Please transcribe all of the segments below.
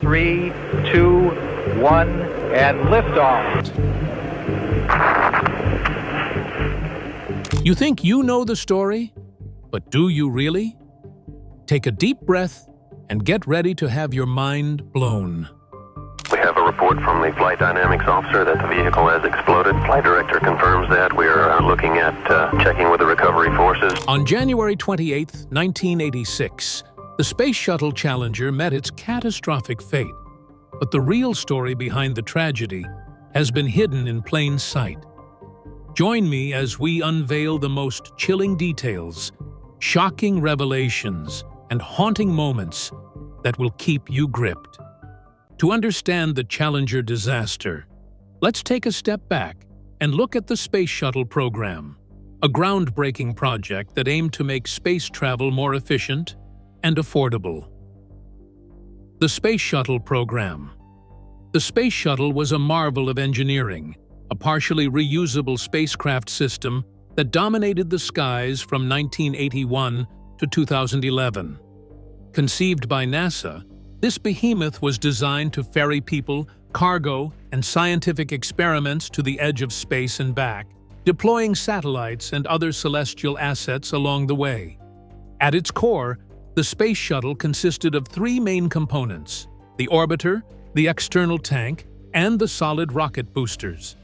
3, 2, 1, and liftoff. You think you know the story? But do you really? Take a deep breath and get ready to have your mind blown. We have a report from the flight dynamics officer that the vehicle has exploded. Flight director confirms that. We are looking at checking with the recovery forces. On January 28, 1986, the Space Shuttle Challenger met its catastrophic fate. But the real story behind the tragedy has been hidden in plain sight. Join me as we unveil the most chilling details, shocking revelations, and haunting moments that will keep you gripped. To understand the Challenger disaster, let's take a step back and look at the Space Shuttle program, a groundbreaking project that aimed to make space travel more efficient and affordable. The Space Shuttle program. The Space Shuttle was a marvel of engineering, a partially reusable spacecraft system that dominated the skies from 1981 to 2011. Conceived by NASA, this behemoth was designed to ferry people, cargo, and scientific experiments to the edge of space and back, deploying satellites and other celestial assets along the way. At its core, the Space Shuttle consisted of three main components: the orbiter, the external tank, and the solid rocket boosters.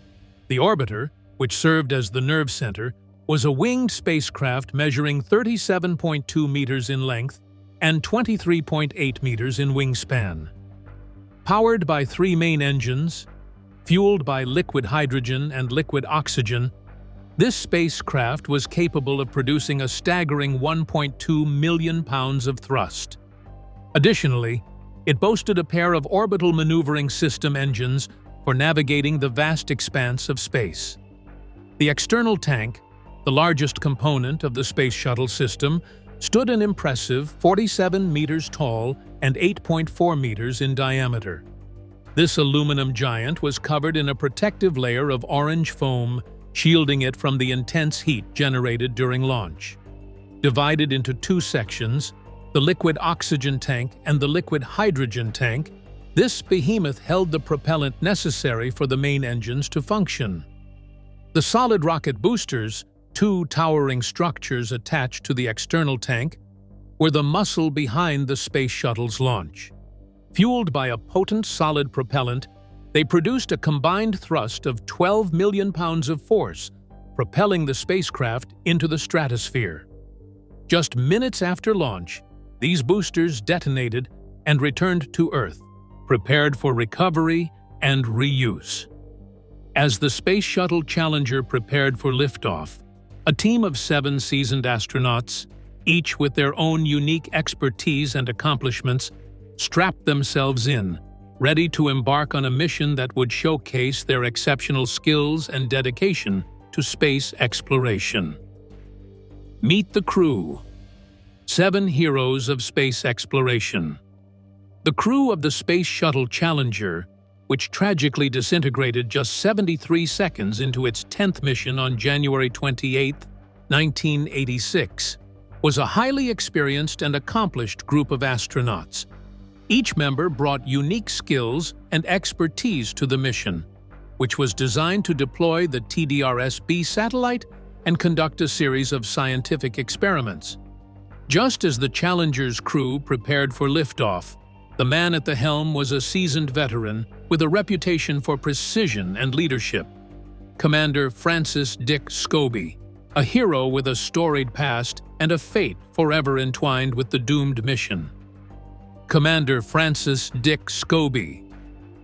The orbiter, which served as the nerve center, was a winged spacecraft measuring 37.2 meters in length and 23.8 meters in wingspan. Powered by three main engines, fueled by liquid hydrogen and liquid oxygen, this spacecraft was capable of producing a staggering 1.2 million pounds of thrust. Additionally, it boasted a pair of orbital maneuvering system engines for navigating the vast expanse of space. The external tank, the largest component of the Space Shuttle system, stood an impressive 47 meters tall and 8.4 meters in diameter. This aluminum giant was covered in a protective layer of orange foam, shielding it from the intense heat generated during launch. Divided into two sections, the liquid oxygen tank and the liquid hydrogen tank, this behemoth held the propellant necessary for the main engines to function. The solid rocket boosters, two towering structures attached to the external tank, were the muscle behind the Space Shuttle's launch. Fueled by a potent solid propellant, they produced a combined thrust of 12 million pounds of force, propelling the spacecraft into the stratosphere. Just minutes after launch, these boosters detonated and returned to Earth, prepared for recovery and reuse. As the Space Shuttle Challenger prepared for liftoff, a team of 7 seasoned astronauts, each with their own unique expertise and accomplishments, strapped themselves in, ready to embark on a mission that would showcase their exceptional skills and dedication to space exploration. Meet the crew. 7 heroes of space exploration. The crew of the Space Shuttle Challenger, which tragically disintegrated just 73 seconds into its 10th mission on January 28, 1986, was a highly experienced and accomplished group of astronauts. Each member brought unique skills and expertise to the mission, which was designed to deploy the TDRS-B satellite and conduct a series of scientific experiments. Just as the Challenger's crew prepared for liftoff, the man at the helm was a seasoned veteran with a reputation for precision and leadership. Commander Francis Dick Scobie, a hero with a storied past and a fate forever entwined with the doomed mission. Commander Francis Dick Scobie.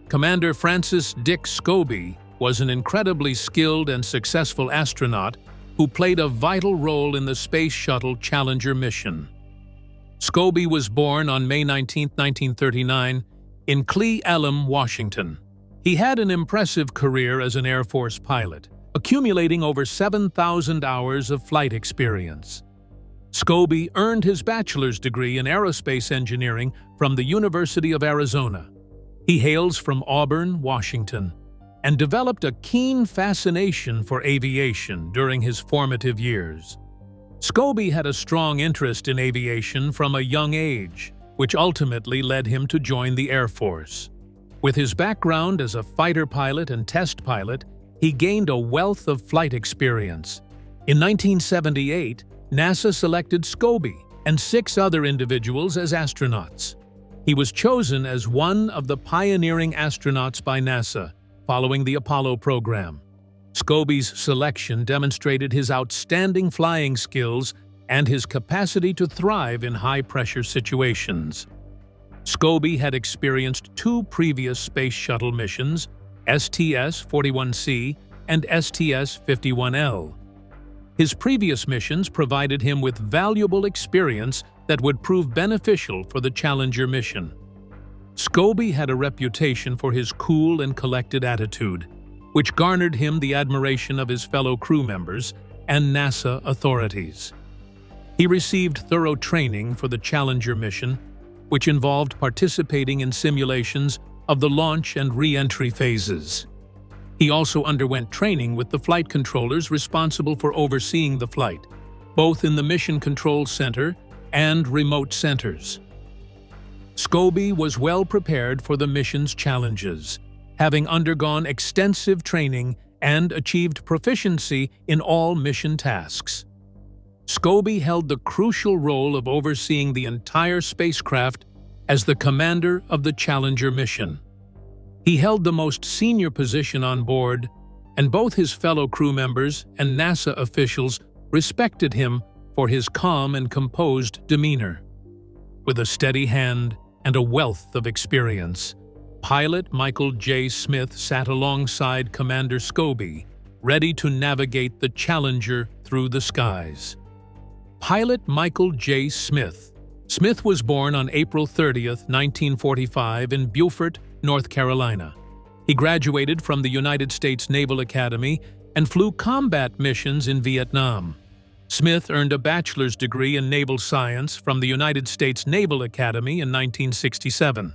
Commander Francis Dick Scobie was an incredibly skilled and successful astronaut who played a vital role in the Space Shuttle Challenger mission. Scobie was born on May 19, 1939, in Cle Elum, Washington. He had an impressive career as an Air Force pilot, accumulating over 7,000 hours of flight experience. Scobie earned his bachelor's degree in aerospace engineering from the University of Arizona. He hails from Auburn, Washington, and developed a keen fascination for aviation during his formative years. Scobie had a strong interest in aviation from a young age, which ultimately led him to join the Air Force. With his background as a fighter pilot and test pilot, he gained a wealth of flight experience. In 1978, NASA selected Scobie and 6 other individuals as astronauts. He was chosen as one of the pioneering astronauts by NASA following the Apollo program. Scobie's selection demonstrated his outstanding flying skills and his capacity to thrive in high-pressure situations. Scobie had experienced 2 previous Space Shuttle missions, STS-41C and STS-51L. His previous missions provided him with valuable experience that would prove beneficial for the Challenger mission. Scobie had a reputation for his cool and collected attitude, which garnered him the admiration of his fellow crew members and NASA authorities. He received thorough training for the Challenger mission, which involved participating in simulations of the launch and re-entry phases. He also underwent training with the flight controllers responsible for overseeing the flight, both in the Mission Control Center and remote centers. Scobie was well prepared for the mission's challenges, having undergone extensive training and achieved proficiency in all mission tasks. Scobie held the crucial role of overseeing the entire spacecraft as the commander of the Challenger mission. He held the most senior position on board, and both his fellow crew members and NASA officials respected him for his calm and composed demeanor. With a steady hand and a wealth of experience, pilot Michael J. Smith sat alongside Commander Scobie, ready to navigate the Challenger through the skies. Pilot Michael J. Smith. Smith was born on April 30, 1945 in Beaufort, North Carolina. He graduated from the United States Naval Academy and flew combat missions in Vietnam. Smith earned a bachelor's degree in naval science from the United States Naval Academy in 1967.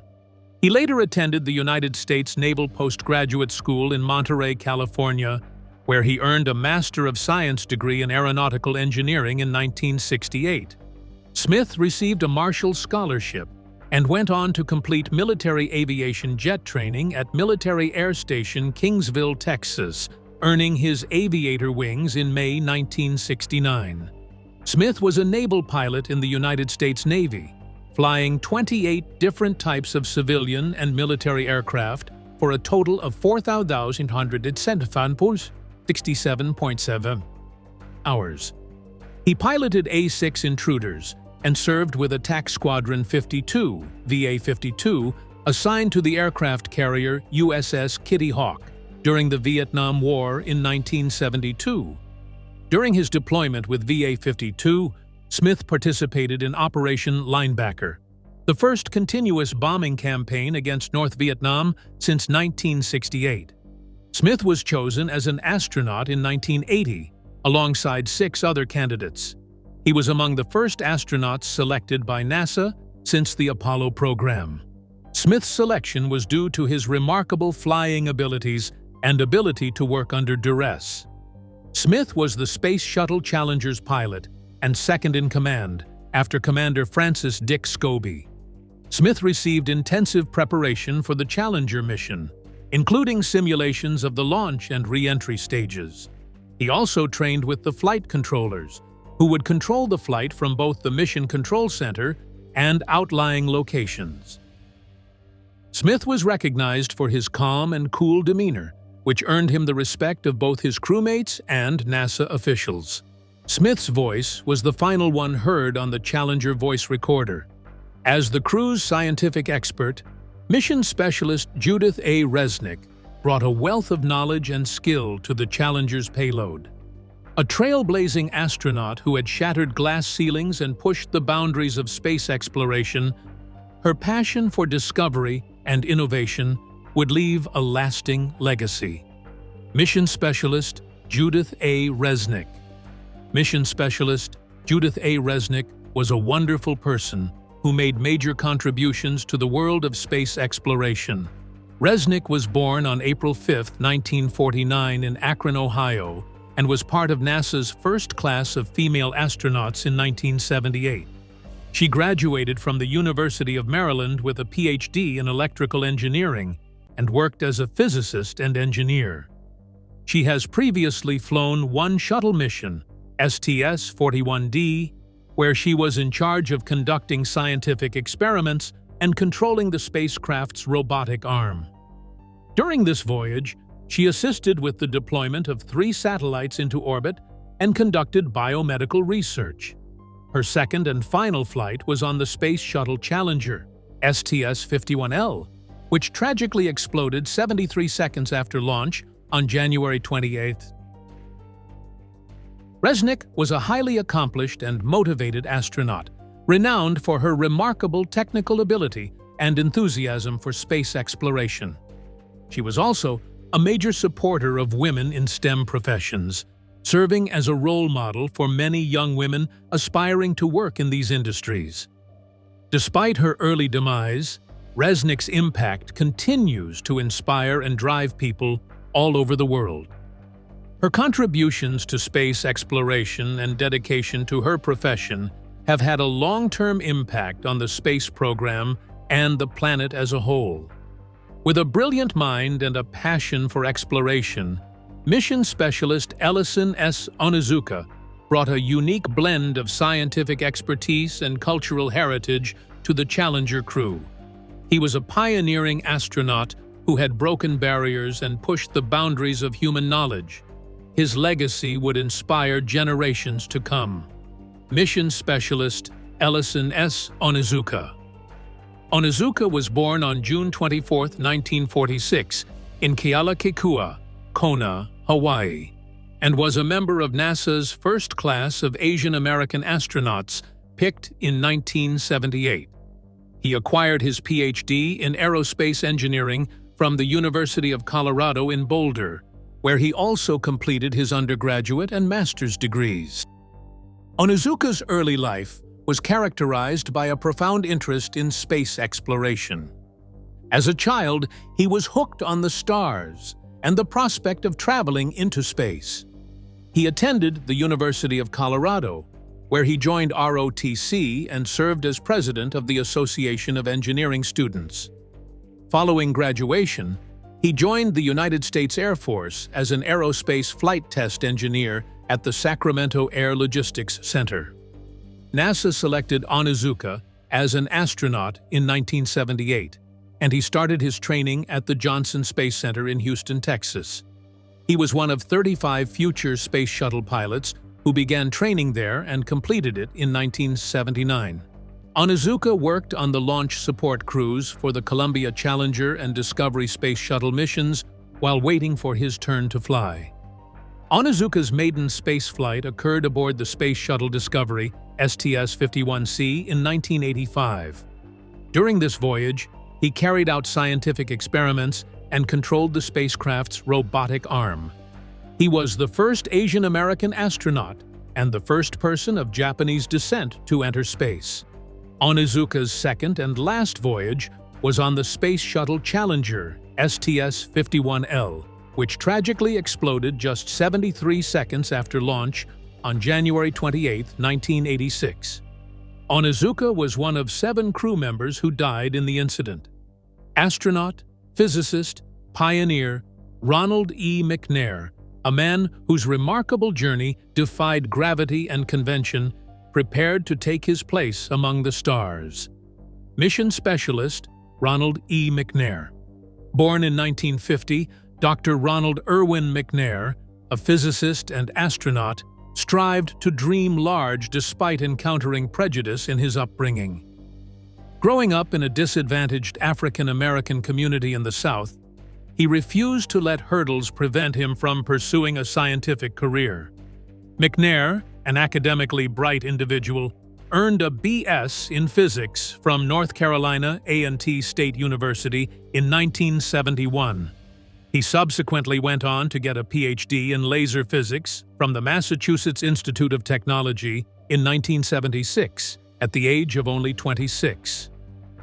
He later attended the United States Naval Postgraduate School in Monterey, California, where he earned a Master of Science degree in Aeronautical Engineering in 1968. Smith received a Marshall Scholarship and went on to complete military aviation jet training at Military Air Station Kingsville, Texas, earning his aviator wings in May 1969. Smith was a naval pilot in the United States Navy, flying 28 different types of civilian and military aircraft for a total of 4,167.7 hours. He piloted A-6 intruders and served with Attack Squadron 52, VA-52, assigned to the aircraft carrier USS Kitty Hawk during the Vietnam War in 1972. During his deployment with VA-52, Smith participated in Operation Linebacker, the first continuous bombing campaign against North Vietnam since 1968. Smith was chosen as an astronaut in 1980, alongside 6 other candidates. He was among the first astronauts selected by NASA since the Apollo program. Smith's selection was due to his remarkable flying abilities and ability to work under duress. Smith was the Space Shuttle Challenger's pilot and second-in-command after Commander Francis Dick Scobie. Smith received intensive preparation for the Challenger mission, including simulations of the launch and re-entry stages. He also trained with the flight controllers, who would control the flight from both the Mission Control Center and outlying locations. Smith was recognized for his calm and cool demeanor, which earned him the respect of both his crewmates and NASA officials. Smith's voice was the final one heard on the Challenger voice recorder. As the crew's scientific expert, mission specialist Judith A. Resnick brought a wealth of knowledge and skill to the Challenger's payload. A trailblazing astronaut who had shattered glass ceilings and pushed the boundaries of space exploration, her passion for discovery and innovation would leave a lasting legacy. Mission Specialist Judith A. Resnick. Mission Specialist Judith A. Resnick was a wonderful person who made major contributions to the world of space exploration. Resnick was born on April 5, 1949 in Akron, Ohio, and was part of NASA's first class of female astronauts in 1978. She graduated from the University of Maryland with a PhD in electrical engineering and worked as a physicist and engineer. She has previously flown one shuttle mission, STS-41D, where she was in charge of conducting scientific experiments and controlling the spacecraft's robotic arm. During this voyage, she assisted with the deployment of 3 satellites into orbit and conducted biomedical research. Her second and final flight was on the Space Shuttle Challenger, STS-51L, which tragically exploded 73 seconds after launch on January 28. Resnick was a highly accomplished and motivated astronaut, renowned for her remarkable technical ability and enthusiasm for space exploration. She was also a major supporter of women in STEM professions, serving as a role model for many young women aspiring to work in these industries. Despite her early demise, Resnick's impact continues to inspire and drive people all over the world. Her contributions to space exploration and dedication to her profession have had a long-term impact on the space program and the planet as a whole. With a brilliant mind and a passion for exploration, mission specialist Ellison S. Onizuka brought a unique blend of scientific expertise and cultural heritage to the Challenger crew. He was a pioneering astronaut who had broken barriers and pushed the boundaries of human knowledge. His legacy would inspire generations to come. Mission Specialist Ellison S. Onizuka. Onizuka was born on June 24, 1946, in Kealakekua, Kona, Hawaii, and was a member of NASA's first class of Asian American astronauts picked in 1978. He acquired his PhD in aerospace engineering from the University of Colorado in Boulder, where he also completed his undergraduate and master's degrees. Onizuka's early life was characterized by a profound interest in space exploration. As a child, he was hooked on the stars and the prospect of traveling into space. He attended the University of Colorado, where he joined ROTC and served as president of the Association of Engineering Students. Following graduation, he joined the United States Air Force as an aerospace flight test engineer at the Sacramento Air Logistics Center. NASA selected Onizuka as an astronaut in 1978, and he started his training at the Johnson Space Center in Houston, Texas. He was one of 35 future space shuttle pilots who began training there and completed it in 1979. Onizuka worked on the launch support crews for the Columbia Challenger and Discovery space shuttle missions while waiting for his turn to fly. Onizuka's maiden spaceflight occurred aboard the Space Shuttle Discovery, STS-51C, in 1985. During this voyage, he carried out scientific experiments and controlled the spacecraft's robotic arm. He was the first Asian American astronaut and the first person of Japanese descent to enter space. Onizuka's second and last voyage was on the Space Shuttle Challenger, STS-51L, which tragically exploded just 73 seconds after launch on January 28, 1986. Onizuka was one of 7 crew members who died in the incident. Astronaut, physicist, pioneer Ronald E. McNair, a man whose remarkable journey defied gravity and convention, prepared to take his place among the stars. Mission Specialist Ronald E. McNair. Born in 1950, Dr. Ronald Irwin McNair, a physicist and astronaut, strived to dream large despite encountering prejudice in his upbringing. Growing up in a disadvantaged African-American community in the South, he refused to let hurdles prevent him from pursuing a scientific career. McNair, an academically bright individual, earned a B.S. in physics from North Carolina A&T State University in 1971. He subsequently went on to get a Ph.D. in laser physics from the Massachusetts Institute of Technology in 1976, at the age of only 26.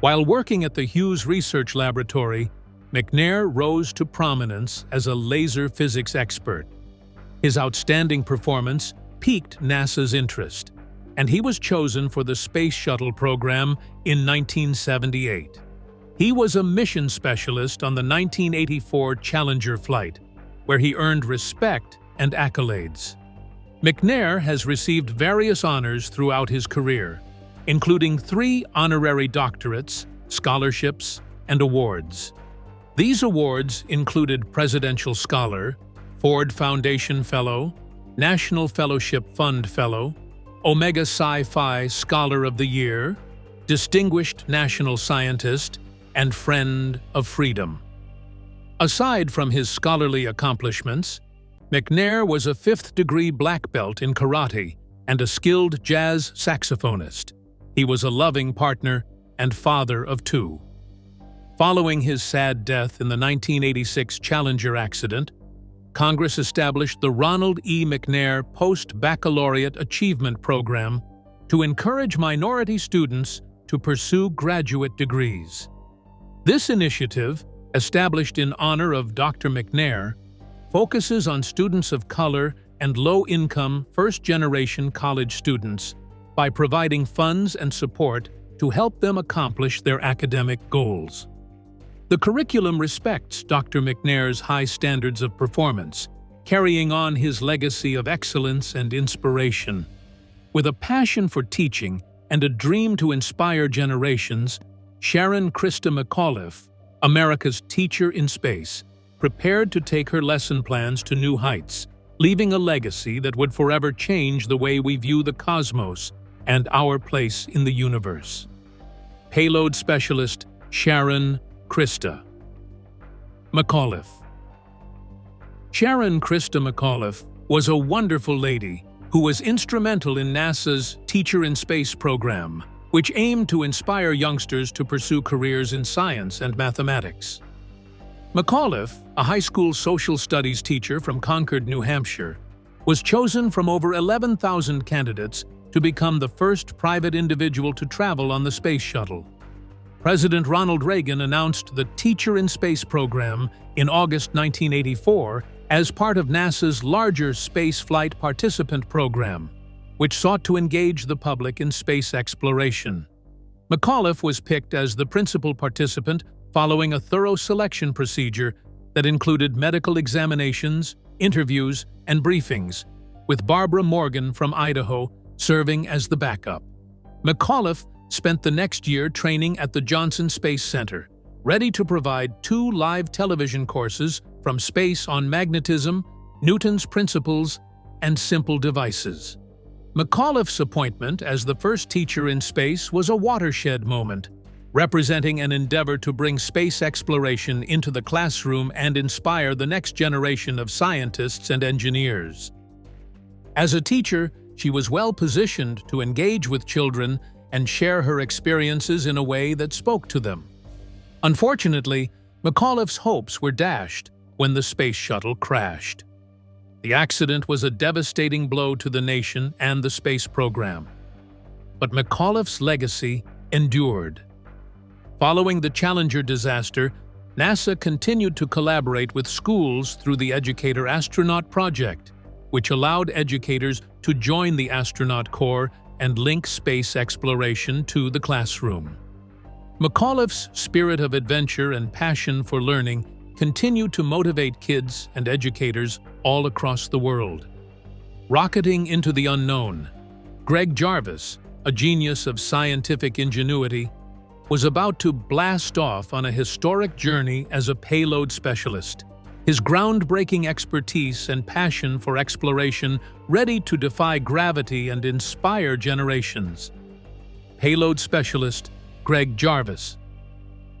While working at the Hughes Research Laboratory, McNair rose to prominence as a laser physics expert. His outstanding performance piqued NASA's interest. and he was chosen for the Space Shuttle program in 1978. He was a mission specialist on the 1984 Challenger flight, where he earned respect and accolades. McNair has received various honors throughout his career, including 3 honorary doctorates, scholarships, and awards. These awards included Presidential Scholar, Ford Foundation Fellow, National Fellowship Fund Fellow, Omega Sci-Fi Scholar of the Year, Distinguished National Scientist, and Friend of Freedom. Aside from his scholarly accomplishments, McNair was a 5th-degree black belt in karate and a skilled jazz saxophonist. He was a loving partner and father of 2. Following his sad death in the 1986 Challenger accident, Congress established the Ronald E. McNair Post-Baccalaureate Achievement Program to encourage minority students to pursue graduate degrees. This initiative, established in honor of Dr. McNair, focuses on students of color and low-income first-generation college students by providing funds and support to help them accomplish their academic goals. The curriculum respects Dr. McNair's high standards of performance, carrying on his legacy of excellence and inspiration. With a passion for teaching and a dream to inspire generations, Sharon Krista McAuliffe, America's teacher in space, prepared to take her lesson plans to new heights, leaving a legacy that would forever change the way we view the cosmos and our place in the universe. Payload Specialist Sharon Krista McAuliffe. Sharon Krista McAuliffe was a wonderful lady who was instrumental in NASA's Teacher in Space program, which aimed to inspire youngsters to pursue careers in science and mathematics. McAuliffe, a high school social studies teacher from Concord, New Hampshire, was chosen from over 11,000 candidates to become the first private individual to travel on the Space Shuttle. President Ronald Reagan announced the Teacher in Space program in August 1984 as part of NASA's larger space flight participant program, which sought to engage the public in space exploration. McAuliffe was picked as the principal participant following a thorough selection procedure that included medical examinations, interviews, and briefings, with Barbara Morgan from Idaho serving as the backup. McAuliffe spent the next year training at the Johnson Space Center, ready to provide 2 live television courses from Space on Magnetism, Newton's Principles, and Simple Devices. McAuliffe's appointment as the first teacher in space was a watershed moment, representing an endeavor to bring space exploration into the classroom and inspire the next generation of scientists and engineers. As a teacher, she was well-positioned to engage with children and share her experiences in a way that spoke to them. Unfortunately, McAuliffe's hopes were dashed when the space shuttle crashed. The accident was a devastating blow to the nation and the space program. But McAuliffe's legacy endured. Following the Challenger disaster, NASA continued to collaborate with schools through the Educator Astronaut Project, which allowed educators to join the astronaut corps and link space exploration to the classroom. McAuliffe's spirit of adventure and passion for learning continue to motivate kids and educators all across the world. Rocketing into the unknown, Greg Jarvis, a genius of scientific ingenuity, was about to blast off on a historic journey as a payload specialist, his groundbreaking expertise and passion for exploration ready to defy gravity and inspire generations. Payload Specialist Greg Jarvis.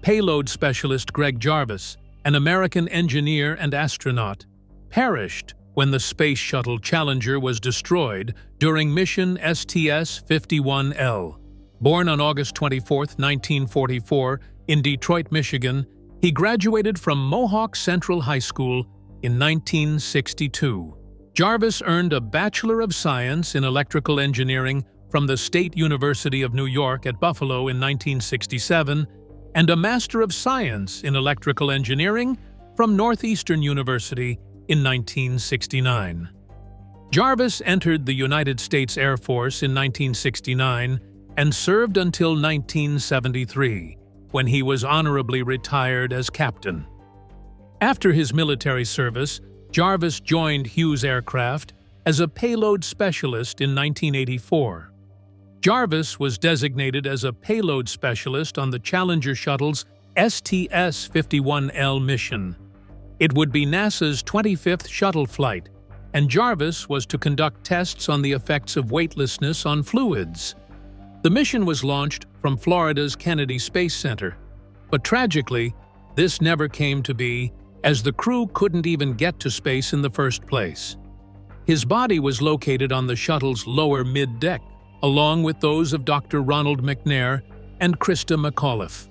Payload Specialist Greg Jarvis, an American engineer and astronaut, perished when the Space Shuttle Challenger was destroyed during mission STS-51L. Born on August 24, 1944, in Detroit, Michigan, he graduated from Mohawk Central High School in 1962. Jarvis earned a Bachelor of Science in Electrical Engineering from the State University of New York at Buffalo in 1967 and a Master of Science in Electrical Engineering from Northeastern University in 1969. Jarvis entered the United States Air Force in 1969 and served until 1973, when he was honorably retired as captain. After his military service, Jarvis joined Hughes Aircraft as a payload specialist in 1984. Jarvis was designated as a payload specialist on the Challenger shuttle's STS-51L mission. It would be NASA's 25th shuttle flight, and Jarvis was to conduct tests on the effects of weightlessness on fluids. The mission was launched from Florida's Kennedy Space Center, but tragically, this never came to be, as the crew couldn't even get to space in the first place. His body was located on the shuttle's lower mid-deck, along with those of Dr. Ronald McNair and Krista McAuliffe.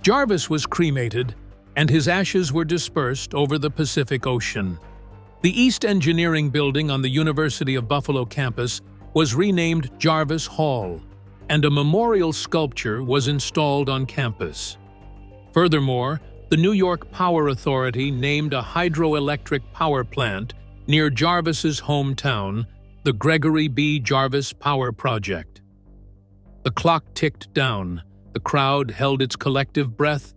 Jarvis was cremated, and his ashes were dispersed over the Pacific Ocean. The East Engineering Building on the University of Buffalo campus was renamed Jarvis Hall, and a memorial sculpture was installed on campus. Furthermore, the New York Power Authority named a hydroelectric power plant near Jarvis's hometown the Gregory B. Jarvis Power Project. The clock ticked down, the crowd held its collective breath,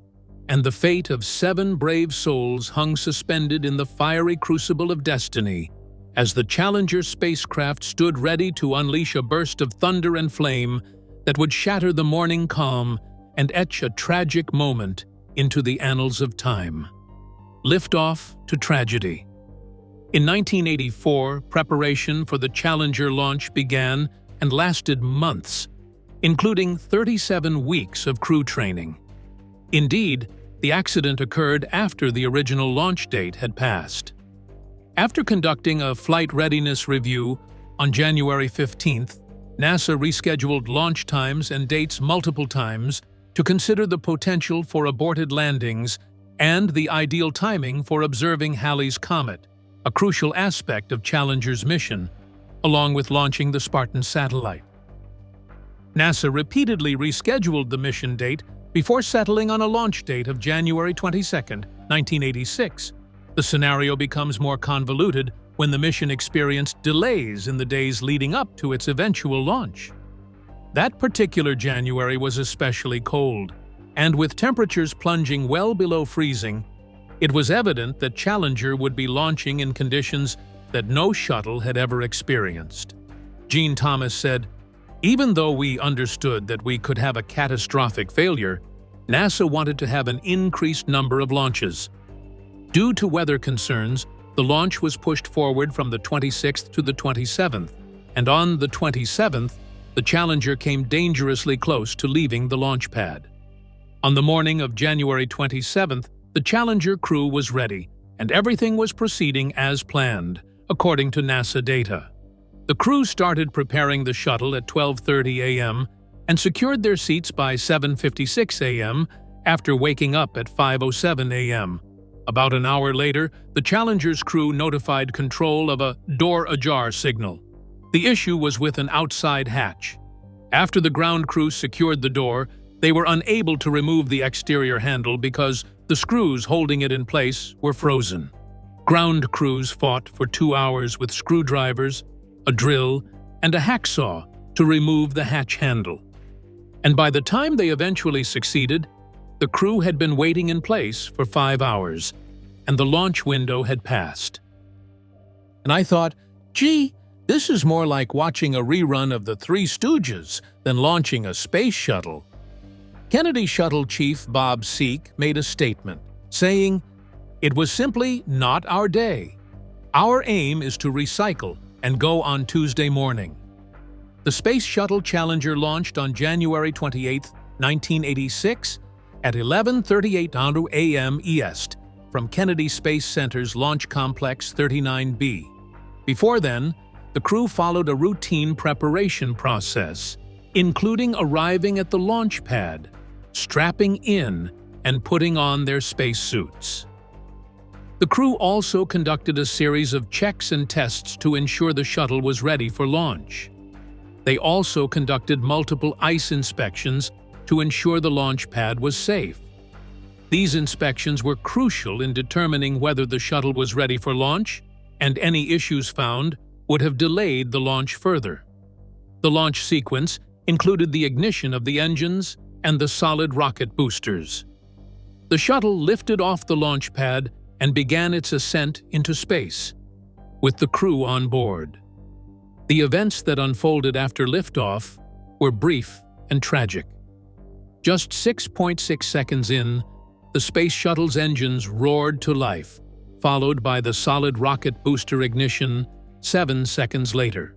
and the fate of 7 brave souls hung suspended in the fiery crucible of destiny as the Challenger spacecraft stood ready to unleash a burst of thunder and flame that would shatter the morning calm and etch a tragic moment into the annals of time. Liftoff to tragedy. In 1984, preparation for the Challenger launch began and lasted months, including 37 weeks of crew training. Indeed, the accident occurred after the original launch date had passed. After conducting a flight readiness review on January 15th, NASA rescheduled launch times and dates multiple times to consider the potential for aborted landings and the ideal timing for observing Halley's Comet, a crucial aspect of Challenger's mission, along with launching the Spartan satellite. NASA repeatedly rescheduled the mission date before settling on a launch date of January 22, 1986. The scenario becomes more convoluted when the mission experienced delays in the days leading up to its eventual launch. That particular January was especially cold, and with temperatures plunging well below freezing, it was evident that Challenger would be launching in conditions that no shuttle had ever experienced. Gene Thomas said, "Even though we understood that we could have a catastrophic failure, NASA wanted to have an increased number of launches. Due to weather concerns, the launch was pushed forward from the 26th to the 27th, and on the 27th, the Challenger came dangerously close to leaving the launch pad. On the morning of January 27th, the Challenger crew was ready, and everything was proceeding as planned, according to NASA data. The crew started preparing the shuttle at 12:30 a.m. and secured their seats by 7:56 a.m. after waking up at 5:07 a.m. About an hour later, the Challenger's crew notified control of a door ajar signal. The issue was with an outside hatch. After the ground crew secured the door, they were unable to remove the exterior handle because the screws holding it in place were frozen. Ground crews fought for 2 hours with screwdrivers, a drill, and a hacksaw to remove the hatch handle. And by the time they eventually succeeded, the crew had been waiting in place for 5 hours, and the launch window had passed. And I thought, gee, this is more like watching a rerun of the Three Stooges than launching a space shuttle. Kennedy Shuttle Chief Bob Seek made a statement, saying, "It was simply not our day. Our aim is to recycle and go on Tuesday morning." The Space Shuttle Challenger launched on January 28, 1986, at 11:38 a.m. EST from Kennedy Space Center's Launch Complex 39B. Before then, the crew followed a routine preparation process, including arriving at the launch pad, strapping in, and putting on their spacesuits. The crew also conducted a series of checks and tests to ensure the shuttle was ready for launch. They also conducted multiple ice inspections to ensure the launch pad was safe. These inspections were crucial in determining whether the shuttle was ready for launch, and any issues found would have delayed the launch further. The launch sequence included the ignition of the engines and the solid rocket boosters. The shuttle lifted off the launch pad and began its ascent into space, with the crew on board. The events that unfolded after liftoff were brief and tragic. Just 6.6 seconds in, the Space Shuttle's engines roared to life, followed by the solid rocket booster ignition 7 seconds later.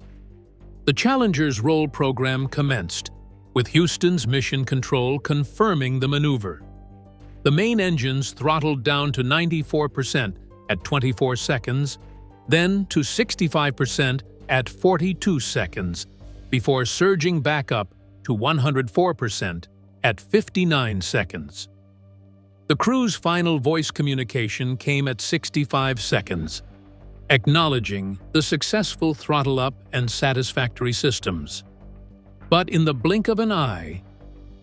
The Challenger's roll program commenced, with Houston's mission control confirming the maneuver. The main engines throttled down to 94% at 24 seconds, then to 65% at 42 seconds, before surging back up to 104% at 59 seconds. The crew's final voice communication came at 65 seconds, acknowledging the successful throttle-up and satisfactory systems. But in the blink of an eye,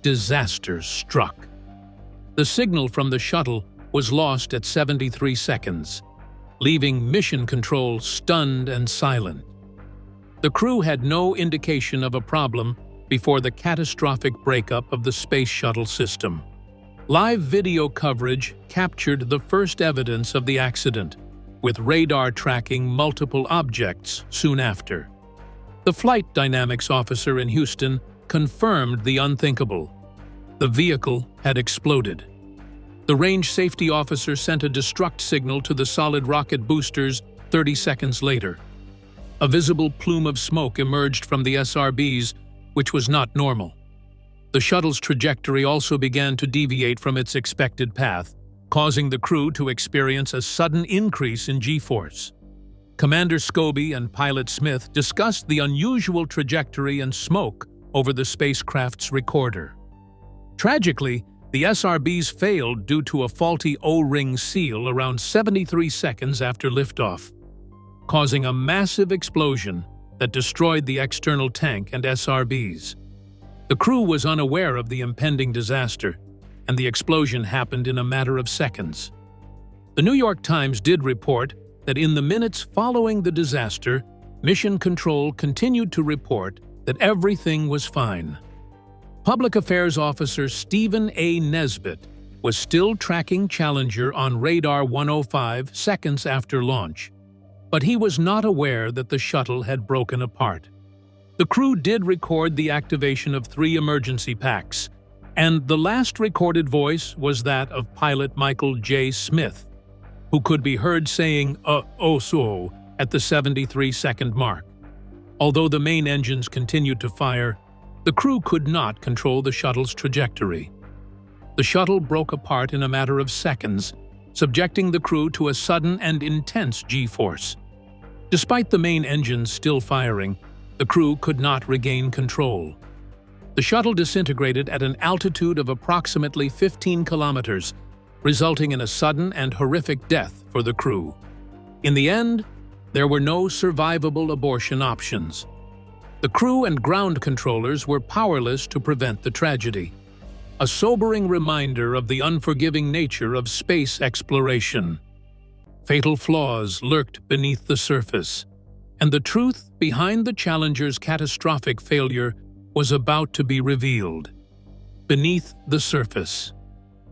disaster struck. The signal from the shuttle was lost at 73 seconds, leaving mission control stunned and silent. The crew had no indication of a problem before the catastrophic breakup of the Space Shuttle system. Live video coverage captured the first evidence of the accident, with radar tracking multiple objects soon after. The flight dynamics officer in Houston confirmed the unthinkable. The vehicle had exploded. The range safety officer sent a destruct signal to the solid rocket boosters 30 seconds later. A visible plume of smoke emerged from the SRBs, which was not normal. The shuttle's trajectory also began to deviate from its expected path, causing the crew to experience a sudden increase in G-force. Commander Scobie and pilot Smith discussed the unusual trajectory and smoke over the spacecraft's recorder. Tragically, the SRBs failed due to a faulty O-ring seal around 73 seconds after liftoff, causing a massive explosion that destroyed the external tank and SRBs. The crew was unaware of the impending disaster, and the explosion happened in a matter of seconds. The New York Times did report that in the minutes following the disaster, Mission Control continued to report that everything was fine. Public Affairs Officer Stephen A. Nesbitt was still tracking Challenger on radar 105 seconds after launch, but he was not aware that the shuttle had broken apart. The crew did record the activation of 3 emergency packs, and the last recorded voice was that of pilot Michael J. Smith, who could be heard saying, "oh so," at the 73-second mark. Although the main engines continued to fire, the crew could not control the shuttle's trajectory. The shuttle broke apart in a matter of seconds, subjecting the crew to a sudden and intense G-force. Despite the main engines still firing, the crew could not regain control. The shuttle disintegrated at an altitude of approximately 15 kilometers, resulting in a sudden and horrific death for the crew. In the end, there were no survivable abortion options. The crew and ground controllers were powerless to prevent the tragedy, a sobering reminder of the unforgiving nature of space exploration. Fatal flaws lurked beneath the surface, and the truth behind the Challenger's catastrophic failure was about to be revealed. Beneath the surface.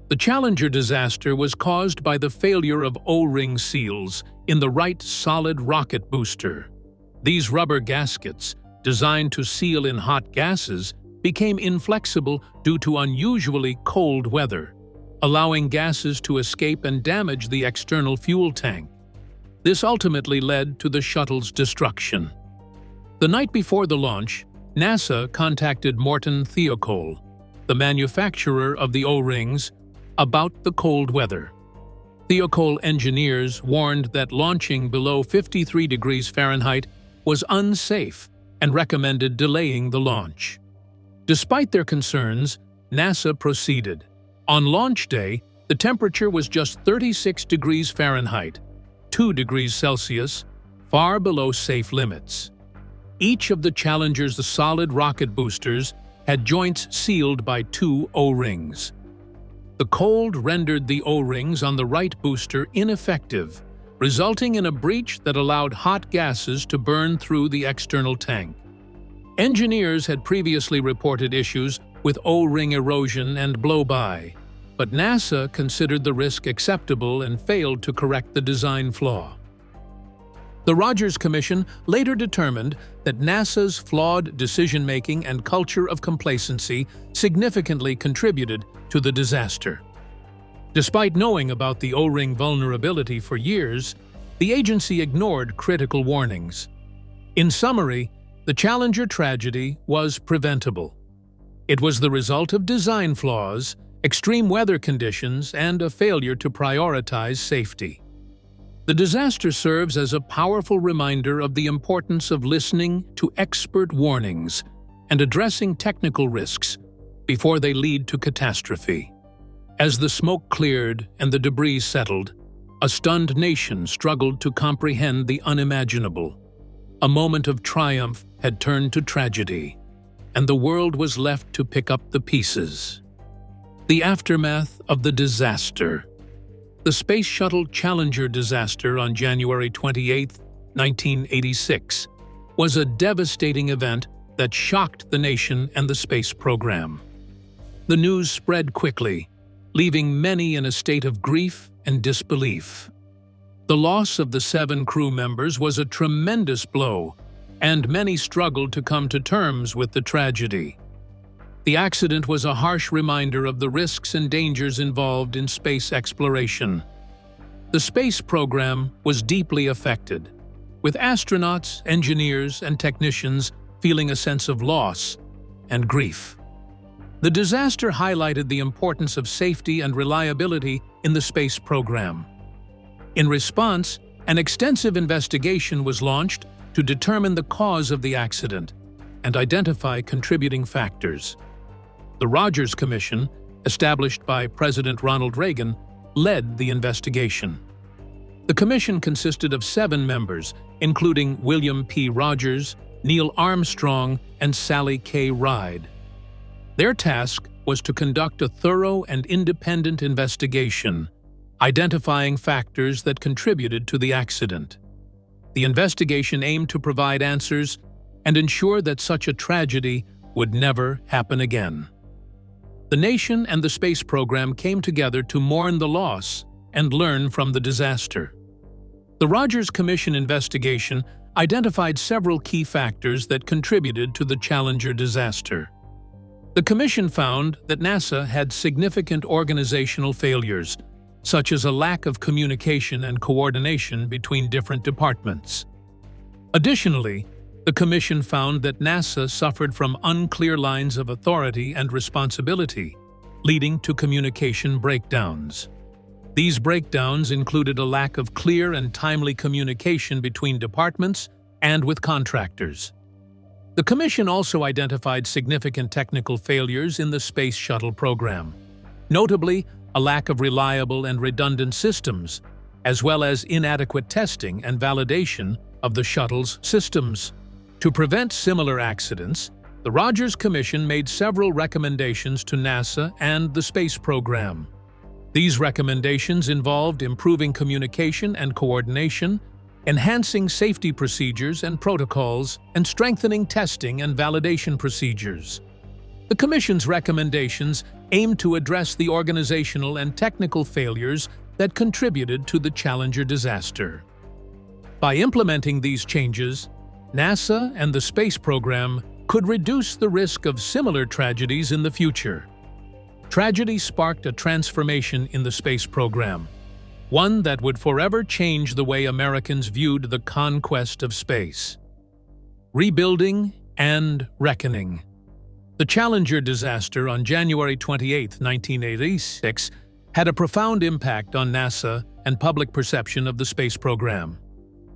The Challenger disaster was caused by the failure of O-ring seals in the right solid rocket booster. These rubber gaskets, designed to seal in hot gases, became inflexible due to unusually cold weather, allowing gases to escape and damage the external fuel tank. This ultimately led to the shuttle's destruction. The night before the launch, NASA contacted Morton Thiokol, the manufacturer of the O-rings, about the cold weather. Thiokol engineers warned that launching below 53 degrees Fahrenheit was unsafe and recommended delaying the launch. Despite their concerns, NASA proceeded. On launch day, the temperature was just 36 degrees Fahrenheit, 2 degrees Celsius, far below safe limits. Each of the Challenger's solid rocket boosters had joints sealed by 2 O-rings. The cold rendered the O-rings on the right booster ineffective, resulting in a breach that allowed hot gases to burn through the external tank. Engineers had previously reported issues with O-ring erosion and blow-by, but NASA considered the risk acceptable and failed to correct the design flaw. The Rogers Commission later determined that NASA's flawed decision-making and culture of complacency significantly contributed to the disaster. Despite knowing about the O-ring vulnerability for years, the agency ignored critical warnings. In summary, the Challenger tragedy was preventable. It was the result of design flaws, extreme weather conditions, and a failure to prioritize safety. The disaster serves as a powerful reminder of the importance of listening to expert warnings and addressing technical risks before they lead to catastrophe. As the smoke cleared and the debris settled, a stunned nation struggled to comprehend the unimaginable. A moment of triumph had turned to tragedy, and the world was left to pick up the pieces. The aftermath of the disaster. The Space Shuttle Challenger disaster on January 28, 1986, was a devastating event that shocked the nation and the space program. The news spread quickly, leaving many in a state of grief and disbelief. The loss of the 7 crew members was a tremendous blow, and many struggled to come to terms with the tragedy. The accident was a harsh reminder of the risks and dangers involved in space exploration. The space program was deeply affected, with astronauts, engineers, and technicians feeling a sense of loss and grief. The disaster highlighted the importance of safety and reliability in the space program. In response, an extensive investigation was launched to determine the cause of the accident and identify contributing factors. The Rogers Commission, established by President Ronald Reagan, led the investigation. The commission consisted of 7 members, including William P. Rogers, Neil Armstrong, and Sally K. Ride. Their task was to conduct a thorough and independent investigation, identifying factors that contributed to the accident. The investigation aimed to provide answers and ensure that such a tragedy would never happen again. The nation and the space program came together to mourn the loss and learn from the disaster. The Rogers Commission investigation identified several key factors that contributed to the Challenger disaster. The Commission found that NASA had significant organizational failures, such as a lack of communication and coordination between different departments. Additionally, the Commission found that NASA suffered from unclear lines of authority and responsibility, leading to communication breakdowns. These breakdowns included a lack of clear and timely communication between departments and with contractors. The Commission also identified significant technical failures in the Space Shuttle program, notably a lack of reliable and redundant systems, as well as inadequate testing and validation of the shuttle's systems. To prevent similar accidents, the Rogers Commission made several recommendations to NASA and the space program. These recommendations involved improving communication and coordination, enhancing safety procedures and protocols, and strengthening testing and validation procedures. The Commission's recommendations aimed to address the organizational and technical failures that contributed to the Challenger disaster. By implementing these changes, NASA and the space program could reduce the risk of similar tragedies in the future. Tragedy sparked a transformation in the space program, one that would forever change the way Americans viewed the conquest of space. Rebuilding and reckoning. The Challenger disaster on January 28, 1986, had a profound impact on NASA and public perception of the space program.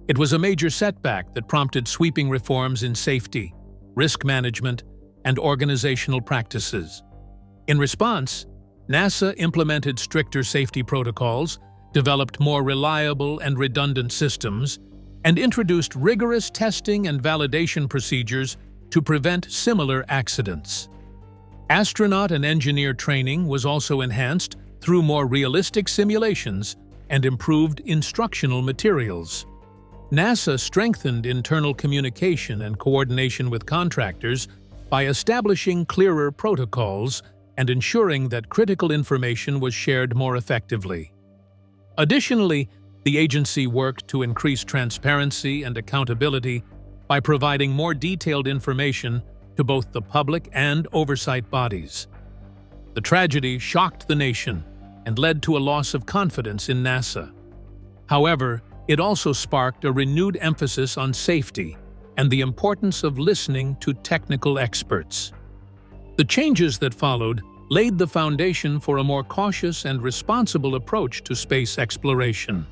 It was a major setback that prompted sweeping reforms in safety, risk management, and organizational practices. In response, NASA implemented stricter safety protocols, developed more reliable and redundant systems, and introduced rigorous testing and validation procedures to prevent similar accidents. Astronaut and engineer training was also enhanced through more realistic simulations and improved instructional materials. NASA strengthened internal communication and coordination with contractors by establishing clearer protocols and ensuring that critical information was shared more effectively. Additionally, the agency worked to increase transparency and accountability by providing more detailed information to both the public and oversight bodies. The tragedy shocked the nation and led to a loss of confidence in NASA. However, it also sparked a renewed emphasis on safety and the importance of listening to technical experts. The changes that followed laid the foundation for a more cautious and responsible approach to space exploration.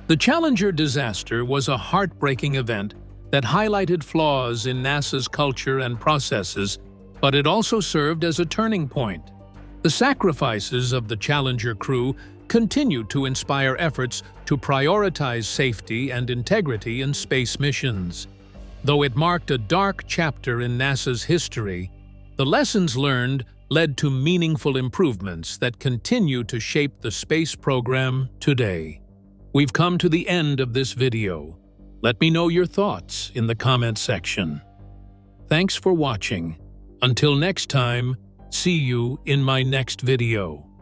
The Challenger disaster was a heartbreaking event that highlighted flaws in NASA's culture and processes, but it also served as a turning point. The sacrifices of the Challenger crew continue to inspire efforts to prioritize safety and integrity in space missions. Though it marked a dark chapter in NASA's history, the lessons learned led to meaningful improvements that continue to shape the space program today. We've come to the end of this video. Let me know your thoughts in the comment section. Thanks for watching. Until next time, see you in my next video.